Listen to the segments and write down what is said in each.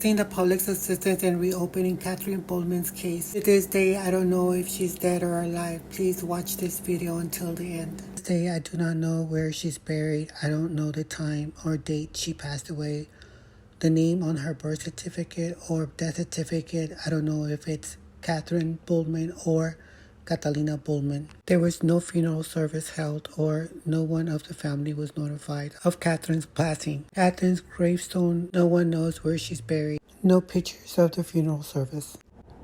Seeing the public's assistance in reopening Catherine Bollman's case. To this day, I don't know if she's dead or alive. Please watch this video until the end. To this day, I do not know where she's buried. I don't know the time or date she passed away. The name on her birth certificate or death certificate, I don't know if it's Catherine Bollman or Catalina Bollman. There was no funeral service held or no one of the family was notified of Catherine's passing. Catherine's gravestone, no one knows where she's buried. No pictures of the funeral service.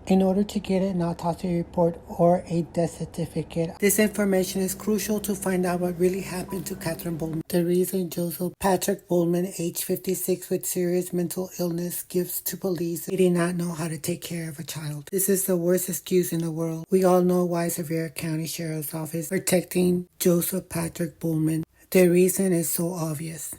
In order to get an autopsy report or a death certificate, this information is crucial to find out what really happened to Catherine Bollman. The reason Joseph Patrick Bollman, age 56 with serious mental illness, gives to police he did not know how to take care of a child. This is the worst excuse in the world. We all know why Sevier County Sheriff's Office protecting Joseph Patrick Bollman. The reason is so obvious.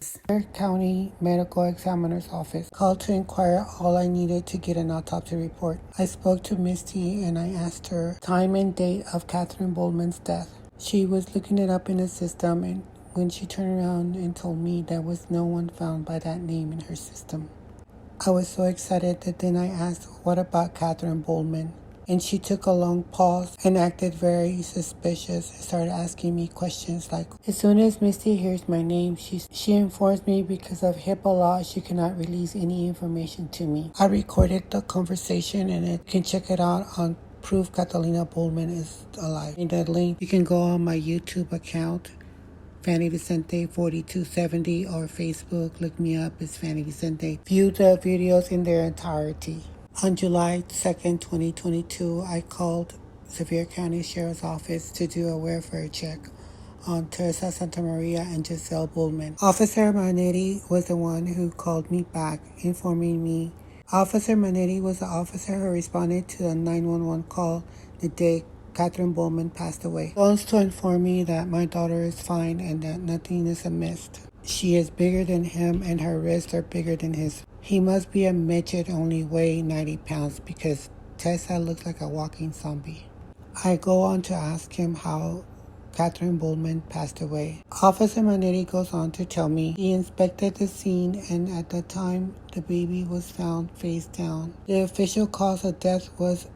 Sevier County Medical Examiner's Office called to inquire all I needed to get an autopsy report. I spoke to Misty and I asked her time and date of Catherine Bollman's death. She was looking it up in the system, and when she turned around and told me there was no one found by that name in her system. I was so excited that then I asked, what about Catherine Bollman? And she took a long pause and acted very suspicious and started asking me questions like, as soon as Misty hears my name, she informs me because of HIPAA law, she cannot release any information to me. I recorded the conversation and you can check it out on Proof Catalina Bollman is Alive. In that link, you can go on my YouTube account, Fanny Vicente 4270, or Facebook, look me up, it's Fanny Vicente. View the videos in their entirety. On July 2nd, 2022, I called Sevier County Sheriff's Office to do a welfare check on Teresa Santa Maria and Giselle Bollman. Officer Manetti was the one who called me back, informing me. Officer Manetti was the officer who responded to the 911 call the day Catherine Bollman passed away. He wants to inform me that my daughter is fine and that nothing is amiss. She is bigger than him and her wrists are bigger than his. He must be a midget, only weigh 90 pounds because Tessa looks like a walking zombie. I go on to ask him how Catherine Bollman passed away. Officer Manetti goes on to tell me he inspected the scene and at the time the baby was found face down. The official cause of death was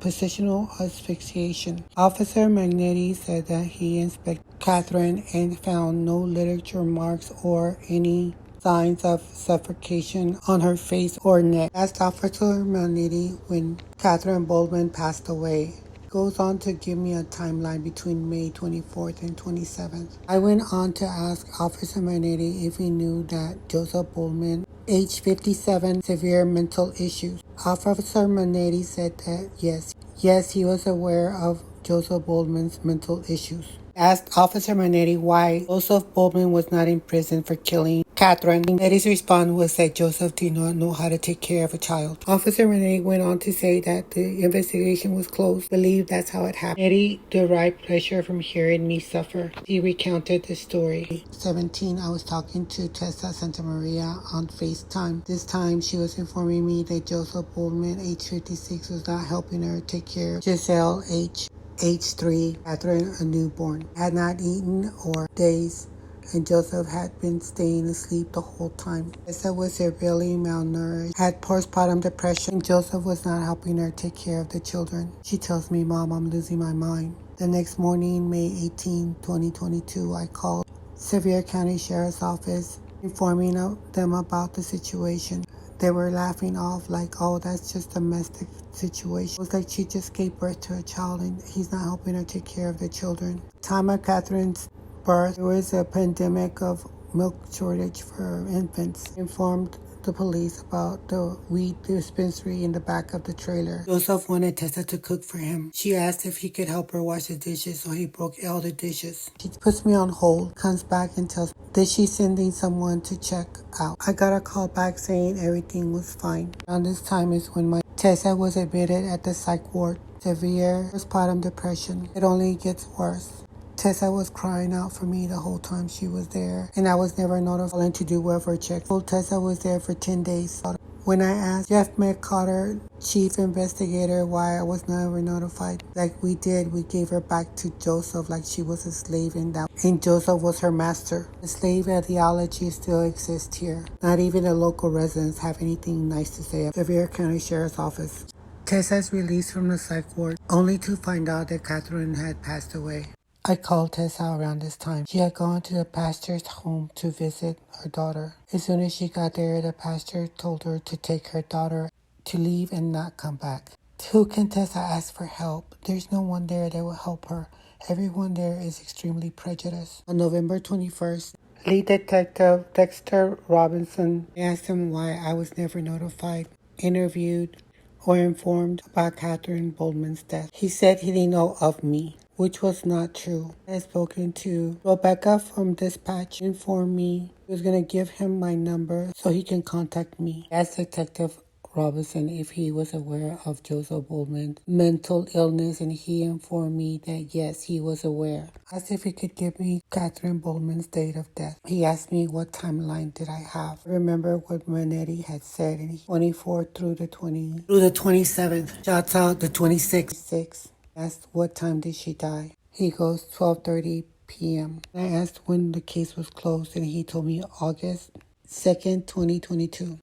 positional asphyxiation. Officer Magnetti said that he inspected Catherine and found no literature marks or any signs of suffocation on her face or neck. Asked Officer Magnetti when Catherine Bollman passed away. Goes on to give me a timeline between May 24th and 27th. I went on to ask Officer Magnetti if he knew that Joseph Bollman, age 57, severe mental issues. Officer Magnetti said that yes, he was aware of Joseph Bollman's mental issues. Asked Officer Magnetti why Joseph Bollman was not in prison for killing Catherine. Magnetti's response was that Joseph did not know how to take care of a child. Officer Magnetti went on to say that the investigation was closed. Believed that's how it happened. Magnetti derived pleasure from hearing me suffer. He recounted the story. 17, I was talking to Tessa Santa Maria on FaceTime. This time she was informing me that Joseph Bollman, age 56, was not helping her take care of Giselle, age 3, Catherine, a newborn, had not eaten or days, and Joseph had been staying asleep the whole time. Tessa was severely malnourished, had postpartum depression, and Joseph was not helping her take care of the children. She tells me, Mom, I'm losing my mind. The next morning, May 18, 2022, I called Sevier County Sheriff's Office, informing them about the situation. They were laughing off like, oh, that's just a domestic situation. It was like she just gave birth to a child and he's not helping her take care of the children. Time of Catherine's birth, there was a pandemic of milk shortage for infants. Informed the police about the weed dispensary in the back of the trailer. Joseph wanted Tessa to cook for him. She asked if he could help her wash the dishes, so he broke all the dishes. She puts me on hold, comes back and tells me that she's sending someone to check out. I got a call back saying everything was fine. Around this time is when my Tessa was admitted at the psych ward. Severe postpartum depression. It only gets worse. Tessa was crying out for me the whole time she was there, and I was never notified to do welfare checks. Tessa was there for 10 days. When I asked Jeff McCarter, chief investigator, why I was never notified, like we did, we gave her back to Joseph like she was a slave and Joseph was her master. The slave ideology still exists here. Not even the local residents have anything nice to say about the Sevier County Sheriff's Office. Tessa's released from the psych ward, only to find out that Catherine had passed away. I called Tessa around this time. She had gone to the pastor's home to visit her daughter. As soon as she got there, the pastor told her to take her daughter, to leave and not come back. Who can Tessa ask for help? There's no one there that will help her. Everyone there is extremely prejudiced. On November 21st, lead detective Dexter Robinson asked him why I was never notified, interviewed, or informed about Catherine Bollman's death. He said he didn't know of me, which was not true. I had spoken to Rebecca from dispatch, informed me he was going to give him my number so he can contact me. I asked Detective Robinson if he was aware of Joseph Bollman's mental illness, and he informed me that yes, he was aware. I asked if he could give me Catherine Bollman's date of death. He asked me what timeline did I have. I remember what Manetti had said in 24 through the 27th. Shouts out the 26th. Asked what time did she die. He goes 12:30 p.m. I asked when the case was closed, and he told me August 2nd, 2022.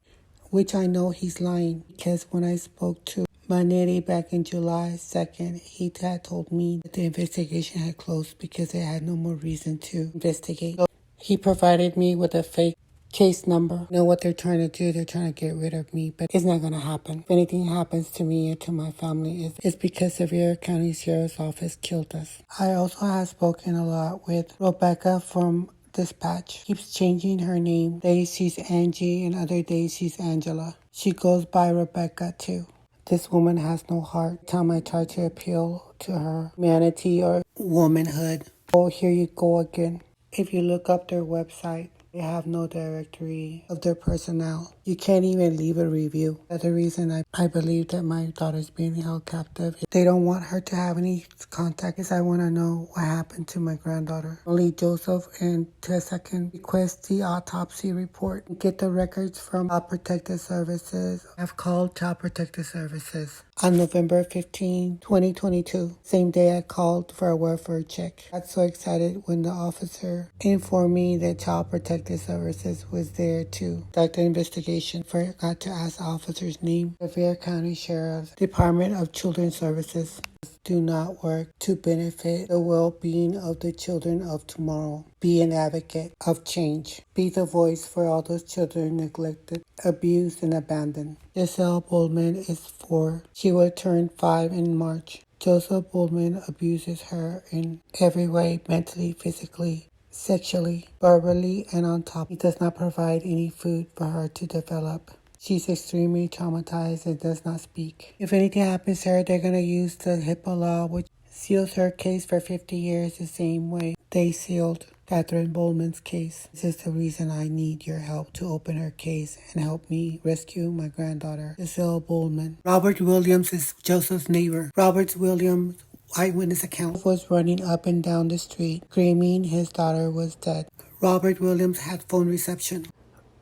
Which I know he's lying, because when I spoke to Manetti back in July 2nd, he had told me that the investigation had closed because they had no more reason to investigate. So he provided me with a fake case number. You know what they're trying to do? They're trying to get rid of me, but it's not going to happen. If anything happens to me or to my family, it's because Sevier County Sheriff's Office killed us. I also have spoken a lot with Rebecca from dispatch. Keeps changing her name. Days she's Angie and other days she's Angela. She goes by Rebecca too. This woman has no heart. Every time I try to appeal to her humanity or womanhood, oh, here you go again. If you look up their website, they have no directory of their personnel. You can't even leave a review. That's the reason I believe that my daughter's being held captive. They don't want her to have any contact because I want to know what happened to my granddaughter. Only Joseph and Tessa can request the autopsy report and get the records from Child Protective Services. I've called Child Protective Services on November 15, 2022. Same day I called for a welfare check. I got so excited when the officer informed me that Child Protective Services was there to conduct the investigation. Forgot to ask the officer's name. Sevier County Sheriff's Department of Children's Services do not work to benefit the well-being of the children of tomorrow. Be an advocate of change. Be the voice for all those children neglected, abused, and abandoned. Giselle Bollman is 4. She will turn 5 in March. Joseph Bollman abuses her in every way, mentally, physically, sexually, verbally, and on top. He does not provide any food for her to develop. She's extremely traumatized and does not speak. If anything happens to her, they're going to use the HIPAA law, which seals her case for 50 years the same way they sealed Catherine Bollman's case. This is the reason I need your help to open her case and help me rescue my granddaughter, Giselle Bollman. Robert Williams is Joseph's neighbor. Robert Williams' eyewitness account was running up and down the street, screaming his daughter was dead. Robert Williams had phone reception.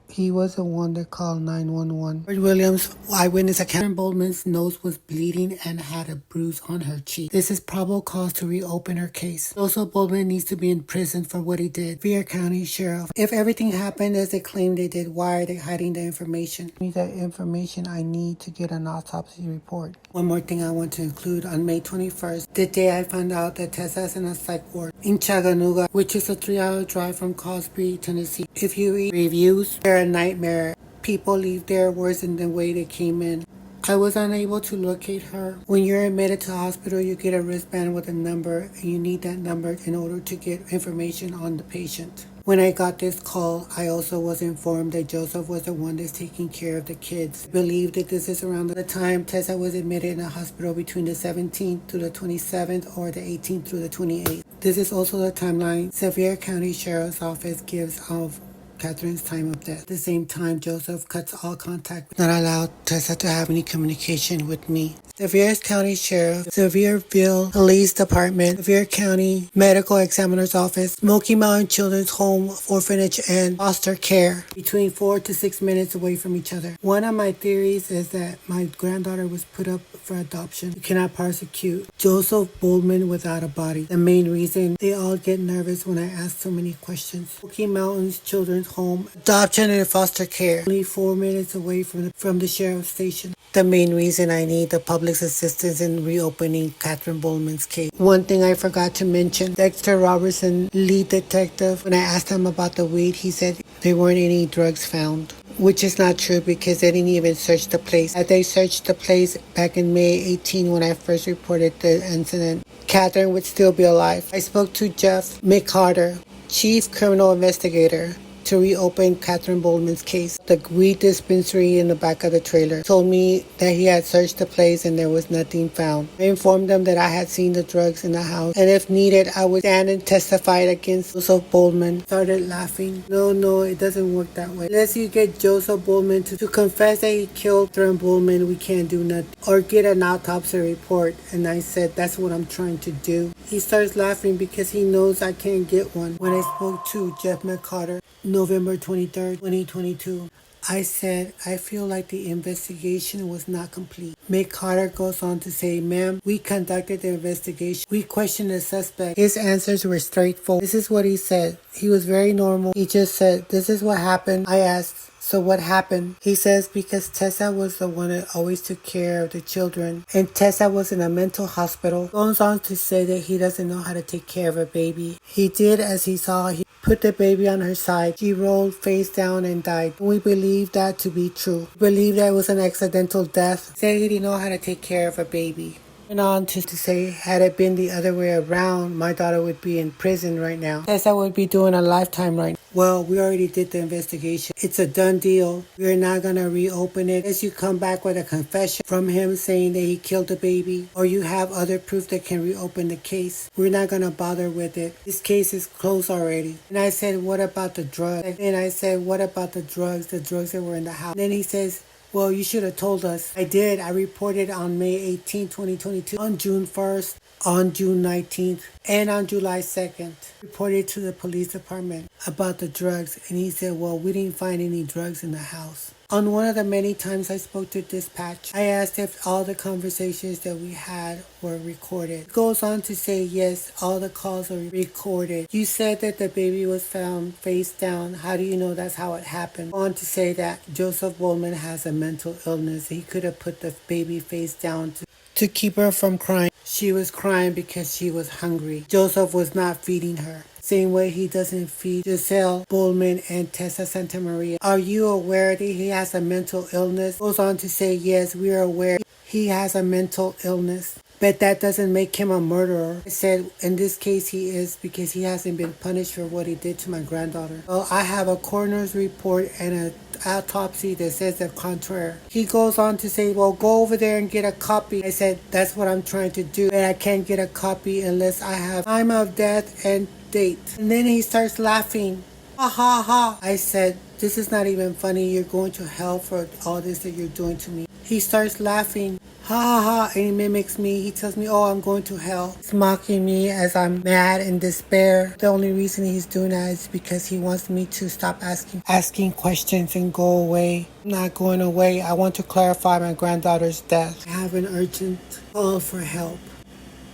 He was the one that called 911. Robert Williams' eyewitness account. Catherine Bollman's nose was bleeding and had a bruise on her cheek. This is probable cause to reopen her case. Joseph Bollman needs to be in prison for what he did. Sevier County Sheriff. If everything happened as they claim they did, why are they hiding the information? Give me the information I need to get an autopsy report. One more thing I want to include. On May 21st, the day I found out that Tessa is in a psych ward in Chattanooga, which is a 3-hour drive from Cosby, Tennessee. If you read reviews, they're a nightmare. People leave there worse than the way they came in. I was unable to locate her. When you're admitted to hospital, you get a wristband with a number, and you need that number in order to get information on the patient. When I got this call, I also was informed that Joseph was the one that's taking care of the kids. I believe that this is around the time Tessa was admitted in a hospital between the 17th to the 27th or the 18th through the 28th. This is also the timeline Sevier County Sheriff's Office gives of Catherine's time of death. At the same time, Joseph cuts all contact, not allowed Tessa to have any communication with me. Sevier County Sheriff, Sevierville Police Department, Sevier County Medical Examiner's Office, Smoky Mountain Children's Home, Orphanage, and Foster Care, between 4 to 6 minutes away from each other. One of my theories is that my granddaughter was put up for adoption. You cannot prosecute Joseph Bollman without a body. The main reason they all get nervous when I ask so many questions. Smoky Mountains Children's Home, adoption and foster care, only 4 minutes away from the sheriff's station. The main reason I need the public's assistance in reopening Catherine Bollman's case. One thing I forgot to mention, Dexter Robertson, lead detective, when I asked him about the weed, he said there weren't any drugs found. Which is not true because they didn't even search the place. Had they searched the place back in May 18 when I first reported the incident, Catherine would still be alive. I spoke to Jeff McCarter, chief criminal investigator, to reopen Catherine Bollman's case. The weed dispensary in the back of the trailer told me that he had searched the place and there was nothing found. I informed them that I had seen the drugs in the house and if needed I would stand and testify against Joseph Bollman. Started laughing. No, it doesn't work that way. Unless you get Joseph Bollman to confess that he killed Catherine Bollman, we can't do nothing. Or get an autopsy report. And I said, that's what I'm trying to do. He starts laughing because he knows I can't get one. When I spoke to Jeff McCarter, November 23rd, 2022, I said, I feel like the investigation was not complete. McCarter goes on to say, ma'am, we conducted the investigation. We questioned the suspect. His answers were straightforward. This is what he said. He was very normal. He just said, this is what happened. I asked, so what happened? He says, because Tessa was the one that always took care of the children. And Tessa was in a mental hospital. Goes on to say that he doesn't know how to take care of a baby. He did as he saw. He put the baby on her side. She rolled face down and died. We believe that to be true. We believe that it was an accidental death. He said he didn't know how to take care of a baby. Went on to say, had it been the other way around, my daughter would be in prison right now. Tessa would be doing a lifetime right now. Well, we already did the investigation. It's a done deal. We're not going to reopen it. Unless you come back with a confession from him saying that he killed the baby, or you have other proof that can reopen the case, we're not going to bother with it. This case is closed already. And I said, what about the drugs? And I said, what about the drugs that were in the house? And then he says, well, you should have told us. I did. I reported on May 18, 2022, on June 1st, on June 19th, and on July 2nd. Reported to the police department about the drugs. And he said, well, we didn't find any drugs in the house. On one of the many times I spoke to dispatch, I asked if all the conversations that we had were recorded. It goes on to say, yes, all the calls are recorded. You said that the baby was found face down. How do you know that's how it happened? On to say that Joseph Bollman has a mental illness. He could have put the baby face down to keep her from crying. She was crying because she was hungry. Joseph was not feeding her. Same way he doesn't feed Giselle Bollman and Tessa Santa Maria. Are you aware that he has a mental illness? Goes on to say, yes, we are aware he has a mental illness. But that doesn't make him a murderer. I said, in this case he is, because he hasn't been punished for what he did to my granddaughter. Well, I have a coroner's report and an autopsy that says the contrary. He goes on to say, well, go over there and get a copy. I said, that's what I'm trying to do. But I can't get a copy unless I have time of death and date. And then he starts laughing. Ha ha ha. I said, this is not even funny. You're going to hell for all this that you're doing to me. He starts laughing. Ha ha ha. And he mimics me. He tells me, oh, I'm going to hell. He's mocking me as I'm mad and despair. The only reason he's doing that is because he wants me to stop asking questions and go away. I'm not going away. I want to clarify my granddaughter's death. I have an urgent call for help.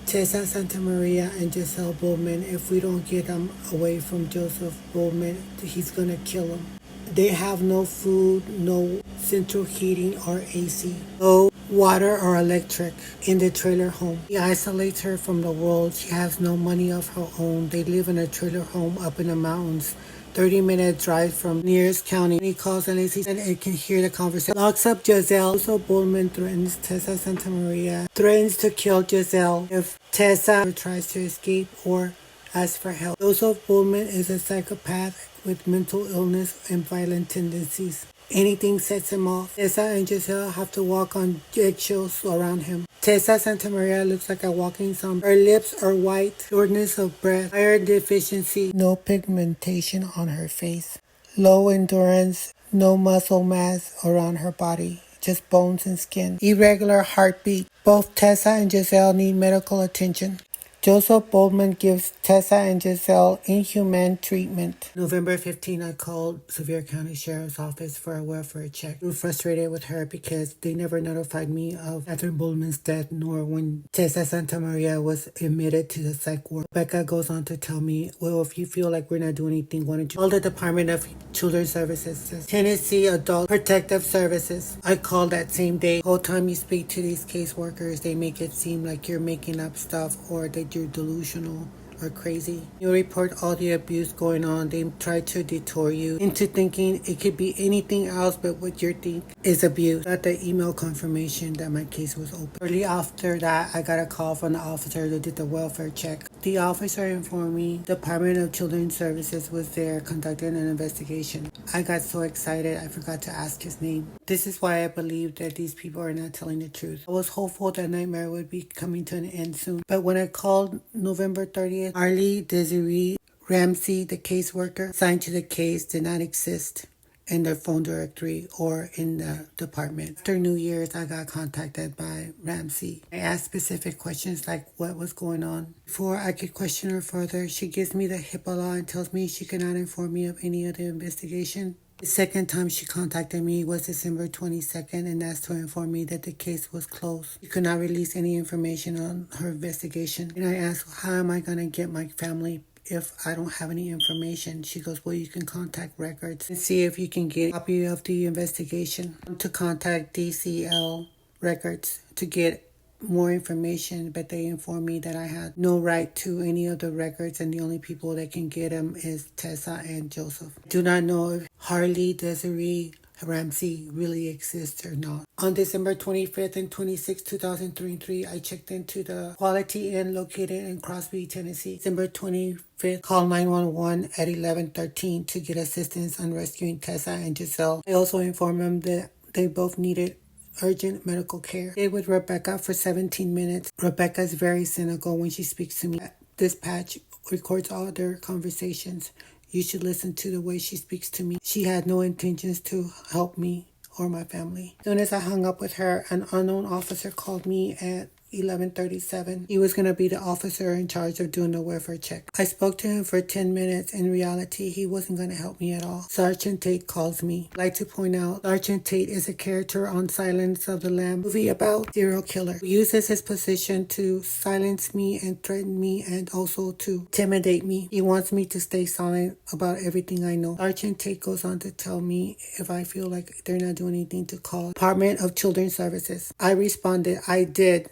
Tessa Santa Maria and Giselle Bollman, if we don't get them away from Joseph Bollman, he's going to kill them. They have no food, no central heating or AC, no water or electric in the trailer home. He isolates her from the world. She has no money of her own. They live in a trailer home up in the mountains. 30-minute drive from nearest county. He calls and it can hear the conversation. Locks up Giselle. So Bollman threatens Tessa Santa Maria. Threatens to kill Giselle if Tessa tries to escape or ask for help. Joseph Bollman is a psychopath with mental illness and violent tendencies. Anything sets him off. Tessa and Giselle have to walk on eggshells around him. Tessa Santa Maria looks like a walking zombie. Her lips are white, shortness of breath, iron deficiency, no pigmentation on her face, low endurance, no muscle mass around her body. just bones and skin. Irregular heartbeat. Both Tessa and Giselle need medical attention. Joseph Bollman gives Tessa and Giselle inhumane treatment. November 15, I called Sevier County Sheriff's Office for a welfare check. I was frustrated with her because they never notified me of Catherine Bollman's death, nor when Tessa Santa Maria was admitted to the psych ward. Becca goes on to tell me, well, if you feel like we're not doing anything, why don't you call the Department of Children's Services, Tennessee Adult Protective Services. I called that same day. The whole time you speak to these caseworkers, they make it seem like you're making up stuff or that you're delusional or crazy. You report all the abuse going on. They try to detour you into thinking it could be anything else but what you think is abuse. Got the email confirmation that my case was open. Shortly after that, I got a call from the officer that did the welfare check. The officer informed me the Department of Children's Services was there conducting an investigation. I got so excited I forgot to ask his name. This is why I believe that these people are not telling the truth. I was hopeful that nightmare would be coming to an end soon. But when I called November 30th, Arlie Desiree Ramsey, the caseworker assigned to the case, did not exist in their phone directory or in the department. After New Year's, I got contacted by Ramsey. I asked specific questions like what was going on. Before I could question her further, she gives me the HIPAA law and tells me she cannot inform me of any other investigation. The second time she contacted me was December 22nd and asked to inform me that the case was closed. She could not release any information on her investigation. And I asked, how am I going to get my family if I don't have any information? She goes, well, you can contact records and see if you can get a copy of the investigation. To contact DCL records to get more information, but they informed me that I had no right to any of the records and the only people that can get them is Tessa and Joseph. I do not know if Harley Desiree Ramsey really exists or not. On December 25th and 26th, 2003, I checked into the Quality Inn located in Crosby, Tennessee. December 25th, called 911 at 11:13 to get assistance on rescuing Tessa and Giselle. I also informed them that they both needed urgent medical care. I stayed with Rebecca for 17 minutes. Rebecca is very cynical when she speaks to me. Dispatch records all their conversations. You should listen to the way she speaks to me. She had no intentions to help me or my family. As soon as I hung up with her, an unknown officer called me at 11:37. He was going to be the officer in charge of doing the welfare check. I spoke to him for 10 minutes. In reality, he wasn't going to help me at all. Sergeant Tate calls me. I'd like to point out, Sergeant Tate is a character on Silence of the Lambs, movie about serial killer. He uses his position to silence me and threaten me and also to intimidate me. He wants me to stay silent about everything I know. Sergeant Tate goes on to tell me if I feel like they're not doing anything to call Department of Children's Services. I responded, I did.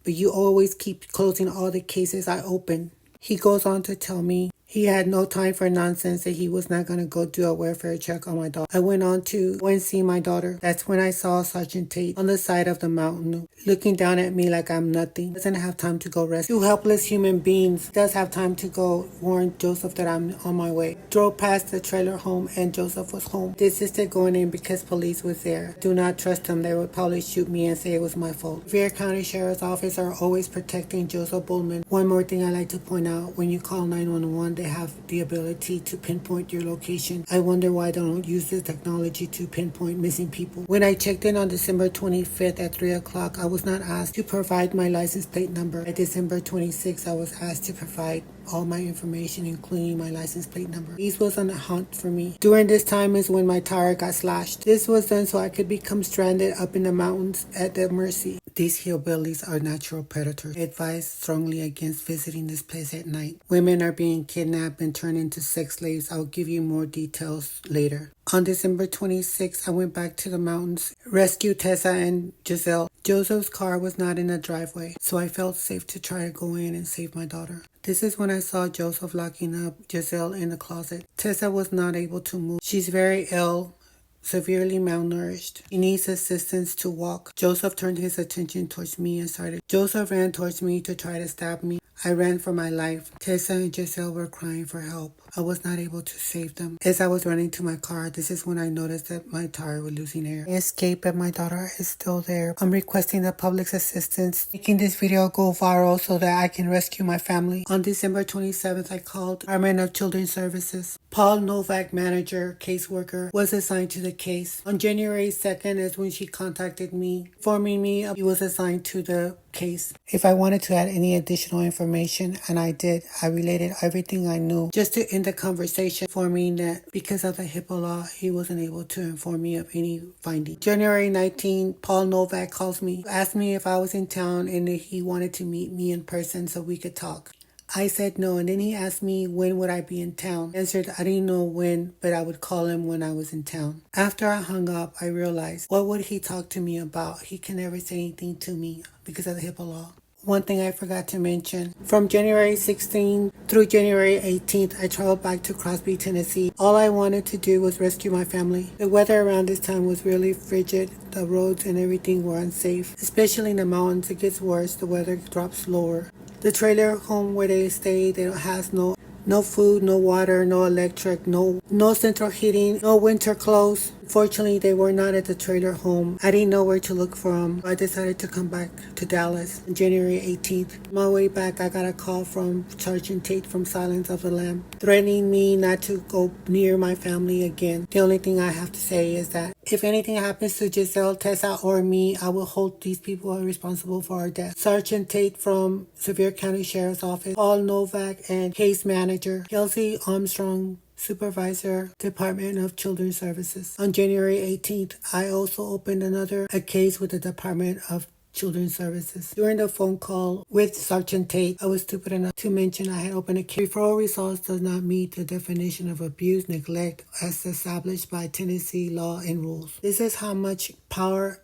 But you always keep closing all the cases I open. He goes on to tell me he had no time for nonsense, that he was not going to go do a welfare check on my daughter. I went on to go and see my daughter. That's when I saw Sergeant Tate on the side of the mountain, looking down at me like I'm nothing. Doesn't have time to go rescue 2 helpless human beings. Does have time to go warn Joseph that I'm on my way. Drove past the trailer home and Joseph was home. They insisted going in because police was there. Do not trust them. They would probably shoot me and say it was my fault. Sevier County Sheriff's Office are always protecting Joseph Bollman. One more thing I like to point out, when you call 911, they have the ability to pinpoint your location. I wonder why they don't use the technology to pinpoint missing people. When I checked in on December 25th at 3 o'clock, I was not asked to provide my license plate number. At December 26th, I was asked to provide all my information, including my license plate number. These was on a hunt for me. During this time is when my tire got slashed. This was done so I could become stranded up in the mountains at their mercy. These hillbillies are natural predators. I advise strongly against visiting this place at night. Women are being kidnapped and turned into sex slaves. I'll give you more details later. On December 26th, I went back to the mountains, rescued Tessa and Giselle. Joseph's car was not in the driveway, so I felt safe to try to go in and save my daughter. This is when I saw Joseph locking up Giselle in the closet. Tessa was not able to move. She's very ill, severely malnourished. He needs assistance to walk. Joseph turned his attention towards me and started. Joseph ran towards me to try to stab me. I ran for my life. Tessa and Giselle were crying for help. I was not able to save them. As I was running to my car, this is when I noticed that my tire was losing air. I escaped, but my daughter is still there. I'm requesting the public's assistance, making this video go viral so that I can rescue my family. On December 27th, I called Department of Children's Services. Paul Novak, manager, caseworker, was assigned to the case. On January 2nd is when she contacted me, informing me he was assigned to the case. If I wanted to add any additional information, and I did, I related everything I knew just to end the conversation, informing that because of the HIPAA law, he wasn't able to inform me of any findings. January 19th, Paul Novak calls me, asked me if I was in town and if he wanted to meet me in person so we could talk. I said no, and then he asked me when would I be in town. I answered I didn't know when, but I would call him when I was in town. After I hung up, I realized, what would he talk to me about? He can never say anything to me because of the HIPAA law. One thing I forgot to mention, from January 16th through January 18th, I traveled back to Crosby, Tennessee. All I wanted to do was rescue my family. The weather around this time was really frigid. The roads and everything were unsafe. Especially in the mountains, it gets worse. The weather drops lower. The trailer home where they stay, it has no food, no water, no electric, no central heating, no winter clothes. Fortunately, they were not at the trailer home. I didn't know where to look for them. I decided to come back to Dallas on January 18th. On my way back, I got a call from Sergeant Tate from Silence of the Lamb, threatening me not to go near my family again. The only thing I have to say is that if anything happens to Giselle, Tessa, or me, I will hold these people responsible for our death. Sergeant Tate from Sevier County Sheriff's Office, Paul Novak, and case manager, Kelsey Armstrong, Supervisor, Department of Children's Services. On January 18th, I also opened a case with the Department of Children's Services. During the phone call with Sergeant Tate, I was stupid enough to mention I had opened a case. Referral results does not meet the definition of abuse, neglect as established by Tennessee law and rules. This is how much power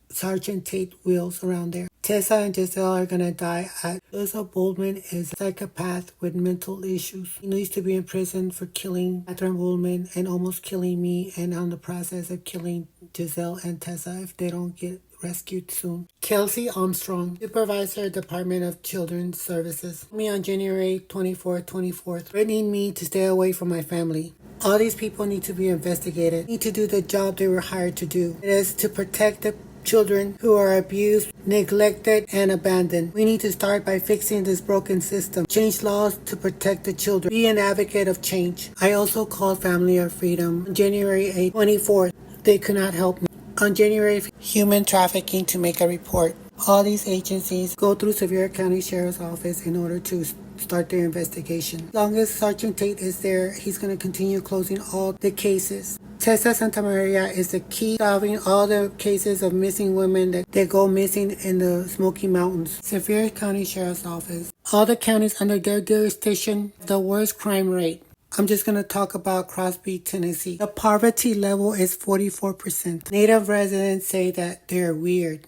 Sergeant Tate wields around there. Tessa and Giselle are going to die. Joseph Bollman is a psychopath with mental issues. He needs to be in prison for killing Catherine Bollman and almost killing me, and on the process of killing Giselle and Tessa if they don't get rescued soon. Kelsey Armstrong, Supervisor, Department of Children's Services, me on January 24th, threatening me to stay away from my family. All these people need to be investigated, need to do the job they were hired to do. It is to protect the children who are abused, neglected, and abandoned. We need to start by fixing this broken system. Change laws to protect the children. Be an advocate of change. I also called Family of Freedom on January 24th. They could not help me. On January 5th, human trafficking to make a report. All these agencies go through Sevier County Sheriff's Office in order to start their investigation. As long as Sergeant Tate is there, he's going to continue closing all the cases. Tessa Santa Maria is the key solving all the cases of missing women that go missing in the Smoky Mountains. Sevier County Sheriff's Office. All the counties under their jurisdiction, the worst crime rate. I'm just going to talk about Crosby, Tennessee. The poverty level is 44%. Native residents say that they're weird,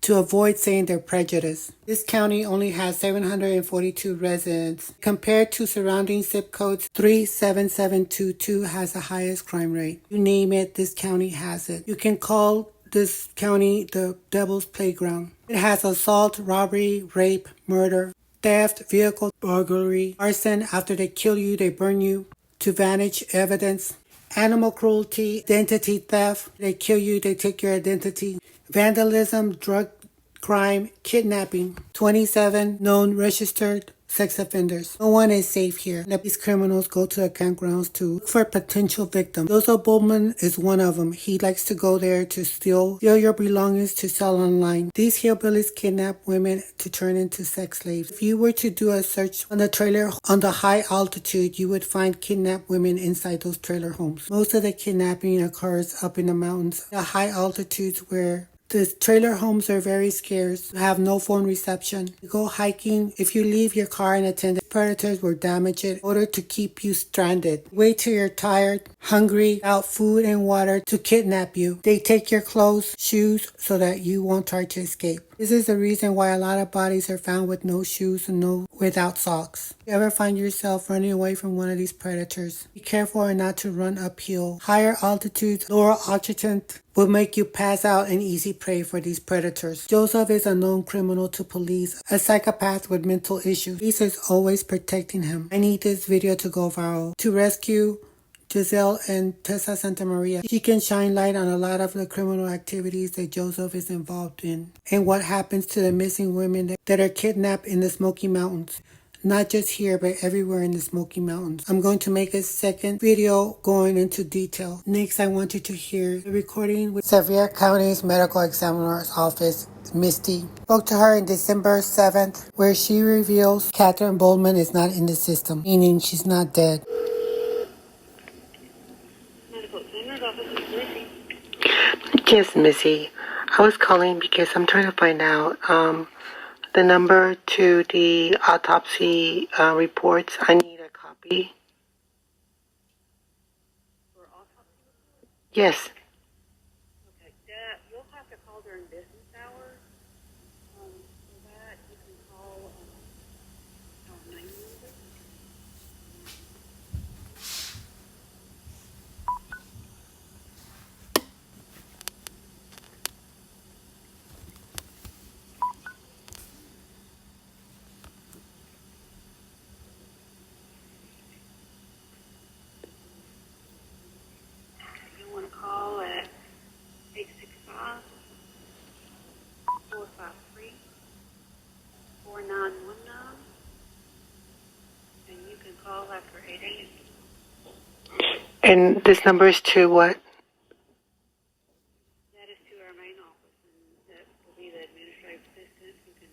to avoid saying they're prejudiced. This county only has 742 residents. Compared to surrounding zip codes, 37722 has the highest crime rate. You name it, this county has it. You can call this county the devil's playground. It has assault, robbery, rape, murder, theft, vehicle burglary, arson. After they kill you, they burn you to vanish evidence, animal cruelty, identity theft. They kill you, they take your identity, vandalism, drug crime, kidnapping. 27 known registered sex offenders. No one is safe here. These criminals go to the campgrounds to look for potential victims. Joseph Bollman is one of them. He likes to go there to steal your belongings to sell online. These hillbillies kidnap women to turn into sex slaves. If you were to do a search on the trailer on the high altitude, you would find kidnapped women inside those trailer homes. Most of the kidnapping occurs up in the mountains, the high altitudes where the trailer homes are very scarce, have no phone reception. You go hiking, if you leave your car unattended, predators will damage it in order to keep you stranded. Wait till you're tired, hungry, without food and water to kidnap you. They take your clothes, shoes, so that you won't try to escape. This is the reason why a lot of bodies are found with no shoes and without socks. If you ever find yourself running away from one of these predators, be careful not to run uphill. Higher altitudes, lower altitude will make you pass out an easy prey for these predators. Joseph is a known criminal to police, a psychopath with mental issues. Police is always protecting him. I need this video to go viral to rescue Giselle and Tessa Santa Maria. She can shine light on a lot of the criminal activities that Joseph is involved in and what happens to the missing women that are kidnapped in the Smoky Mountains. not just here, but everywhere in the Smoky Mountains. I'm going to make a second video going into detail. Next, I want you to hear the recording with Sevier County's Medical Examiner's Office, Misty. Spoke to her on December 7th, where she reveals Catherine Bollman is not in the system, meaning she's not dead. Medical Examiner's Office is Missy. Yes, Missy. I was calling because I'm trying to find out the number to the autopsy reports. I need a copy. For autopsy report? Yes. Okay, you'll have to call during business hours. For that, you can call our main number. You'll want to call at 865-453-4919, and you can call after 8 a.m. And this number is to what? That is to our main office, and that will be the administrative assistant who can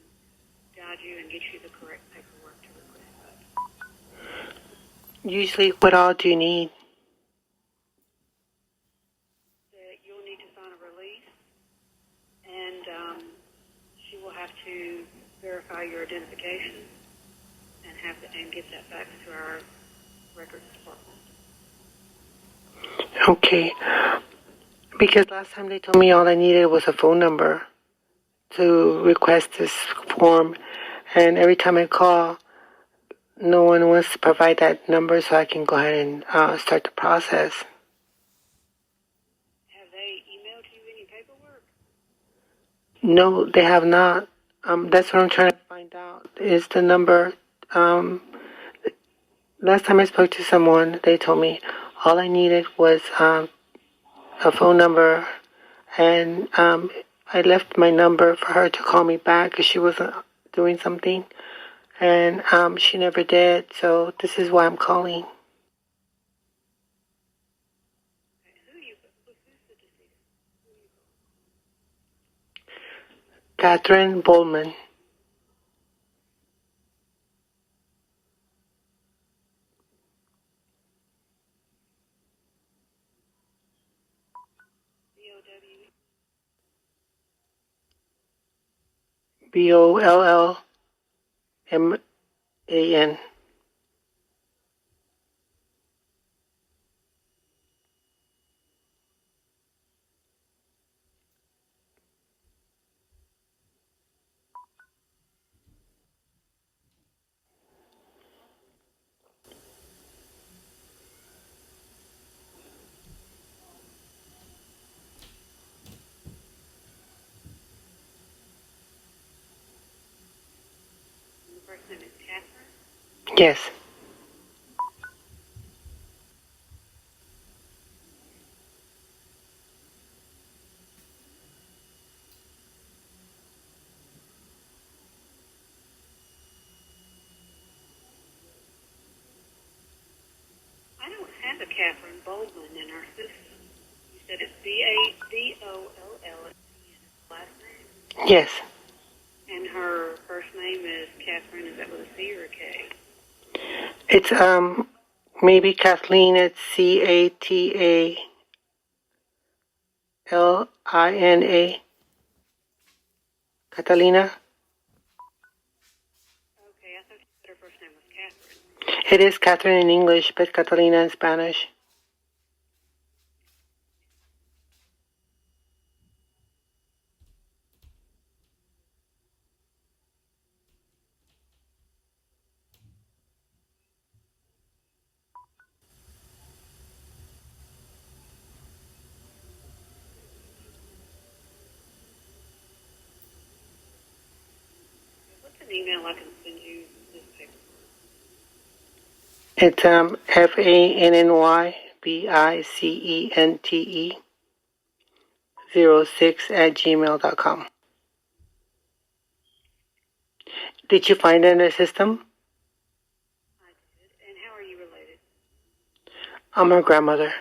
guide you and get you the correct paperwork to request that. Usually, what all do you need? You'll need to sign a release, and she will have to verify your identification and get that back to our records department. Okay. Because last time they told me all I needed was a phone number to request this form, and every time I call, no one wants to provide that number so I can go ahead and start the process. Have they emailed you any paperwork? No, they have not. That's what I'm trying to find out, is the number. Last time I spoke to someone, they told me all I needed was a phone number, and I left my number for her to call me back because she wasn't doing something, and she never did, so this is why I'm calling. Who's the deceased? Catherine Bollman. B-O-W? Bollman. And the first name is Catherine? Yes. I don't have a Catherine Bollman in our system. You said it's B-A-D-O-L-L last name? Yes. And her first name is Catherine. Is that with a C or a K? It's maybe Kathleen. It's Catalina. Catalina. Okay, I thought you said her first name was Catherine. It is Catherine in English, but Catalina in Spanish. What's an email I can send you this paper? It's FANNYBICENTE 06@gmail.com. Did you find it in the system? I'm her grandmother.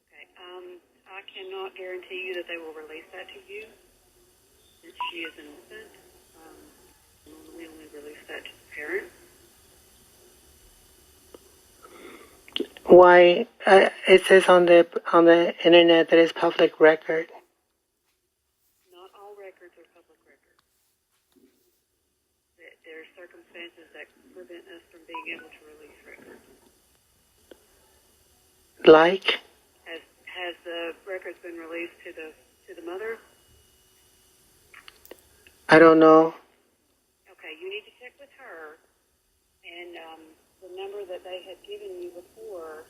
Okay. I cannot guarantee you that they will release that to you since she is innocent. Normally only release that to the parent. Why? It says on the internet that it's public record. Not all records are public records. There are circumstances that prevent us from being able to release records. Like? Has the records been released to the mother? I don't know. Okay, you need to check with her, and the number that they had given you before,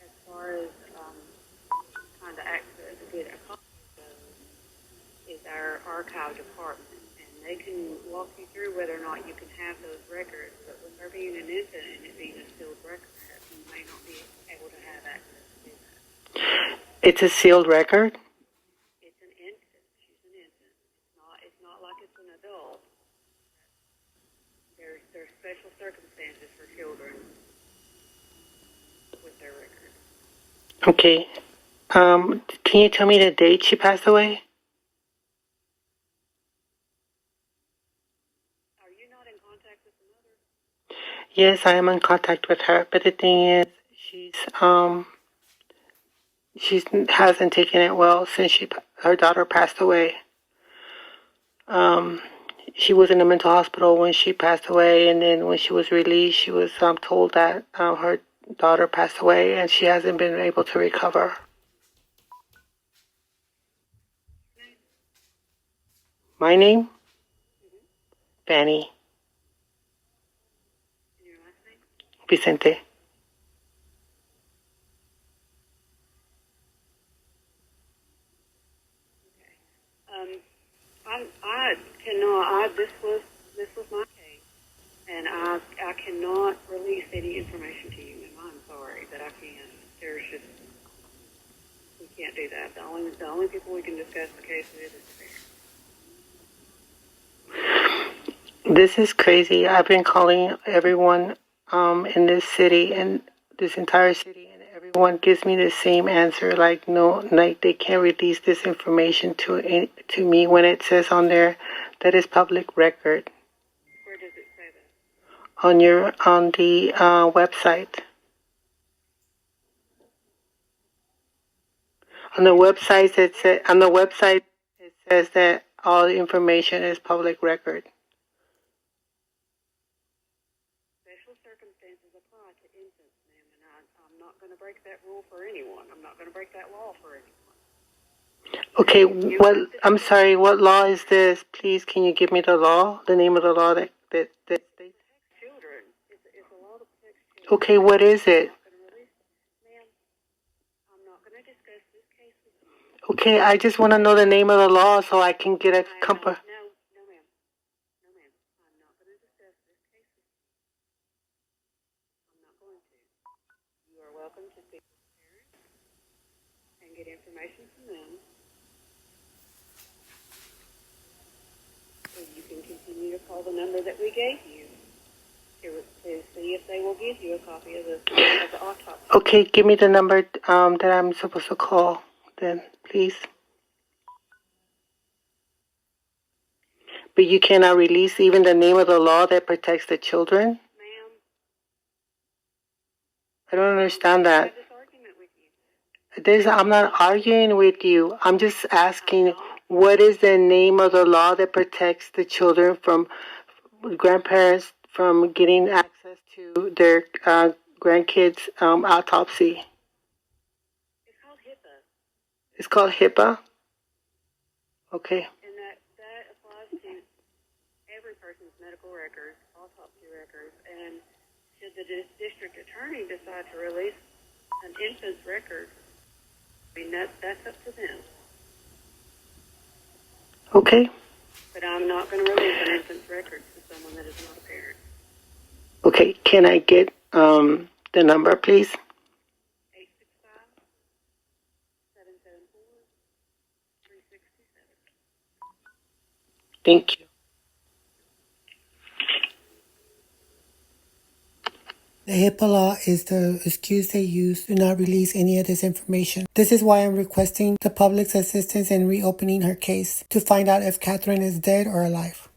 as far as trying to access to get a copy of those, is our archive department, and they can walk you through whether or not you can have those records. But with her being an infant and it being a sealed record, you may not be able to have access to that. It's a sealed record? It's an infant. She's an infant. It's not like it's an adult. There's special circumstances for children with their records. Okay. Can you tell me the date she passed away? Are you not in contact with the mother? Yes, I am in contact with her, but the thing is, she hasn't taken it well since her daughter passed away. She was in a mental hospital when she passed away, and then when she was released, she was told that her daughter passed away, and she hasn't been able to recover. My name? Mm-hmm. Fanny. And your last name? Vicente. I cannot. This was my case, and I cannot release any information to you. And I'm sorry, but I can't. We can't do that. The only people we can discuss the case with is the parents. This is crazy. I've been calling everyone in this city and this entire city, and everyone gives me the same answer. Like, no, like they can't release this information to me when it says on there that it's public record. Where does it say that? On the website. On the website it says that all the information is public record. Special circumstances apply to infants, ma'am, and I'm not going to break that rule for anyone. I'm not going to break that law for anyone. Okay, I'm sorry, what law is this? Please, can you give me the law? The name of the law that states? Children. It's a law that protects children. Okay, what is it? Ma'am, I'm not going to discuss this case with you. Okay, I just want to know the name of the law so I can get a comfort. No, ma'am. No, ma'am. I'm not going to discuss this case with you. I'm not going to. You are welcome to speak with parents and get information from them. And you can continue to call the number that we gave you to see if they will give you a copy of the autopsy. Okay, give me the number that I'm supposed to call then, please. But you cannot release even the name of the law that protects the children? Ma'am, I don't understand that. I have this argument with you. I'm not arguing with you. I'm just asking, what is the name of the law that protects the children from grandparents from getting access to their grandkids' autopsy? It's called HIPAA. It's called HIPAA? Okay. And that applies to every person's medical records, autopsy records, and should the district attorney decide to release an infant's record, I mean, that's up to them. Okay. But I'm not going to release an infant's record to someone that is not a parent. Okay, can I get the number, please? 865-774-3627. Thank you. HIPAA law is the excuse they use to not release any of this information. This is why I'm requesting the public's assistance in reopening her case to find out if Catherine is dead or alive.